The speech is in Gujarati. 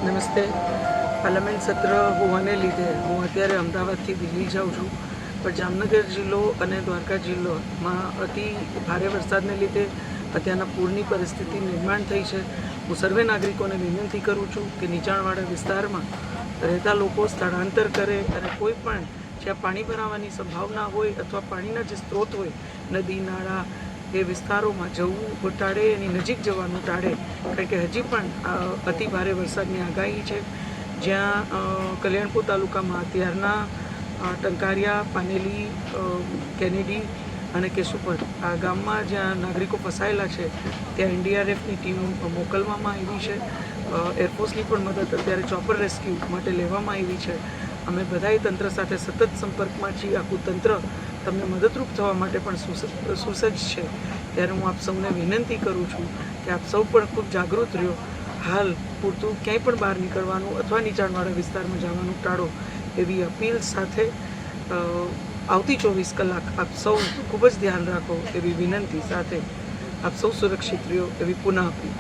નમસ્તે. પાર્લામેન્ટ સત્ર હોવાને લીધે હું અત્યારે અમદાવાદથી દિલ્હી જાઉં છું, પણ જામનગર જિલ્લો અને દ્વારકા જિલ્લોમાં અતિ ભારે વરસાદને લીધે અત્યારના પૂરની પરિસ્થિતિ નિર્માણ થઈ છે. હું સર્વે નાગરિકોને વિનંતી કરું છું કે નીચાણવાળા વિસ્તારમાં રહેતા લોકો સ્થળાંતર કરે અને કોઈ પણ જ્યાં પાણી ભરાવાની સંભાવના હોય અથવા પાણીના જે સ્ત્રોત હોય, નદી નાળા એ વિસ્તારોમાં જવું ટાળે, એની નજીક જવાનું ટાળે, કારણ કે હજી પણ અતિ ભારે વરસાદની આગાહી છે. જ્યાં કલ્યાણપુર તાલુકામાં અત્યારના ટંકારિયા, પાનેલી, કેનેડી અને કેશુપર આ ગામમાં જ્યાં નાગરિકો ફસાયેલા છે ત્યાં એનડીઆરએફની ટીમ મોકલવામાં આવી છે. એરફોર્સની પણ મદદ અત્યારે ચોપર રેસ્ક્યુ માટે લેવામાં આવી છે. અમે બધાએ તંત્ર સાથે સતત સંપર્કમાં છીએ. આખું તંત્ર તમને મદદરૂપ થવા માટે પણ સુસજ્જ છે. ત્યારે હું આપ સૌને વિનંતી કરું છું કે આપ સૌ પણ ખૂબ જાગૃત રહ્યો. હાલ પૂરતું ક્યાંય પણ બહાર નીકળવાનું અથવા નીચાણવાળા વિસ્તારમાં જવાનું ટાળો એવી અપીલ સાથે આવતી 24 કલાક આપ સૌ ખૂબ જ ધ્યાન રાખો એવી વિનંતી સાથે આપ સૌ સુરક્ષિત રહ્યો એવી પુનઃ અપીલ.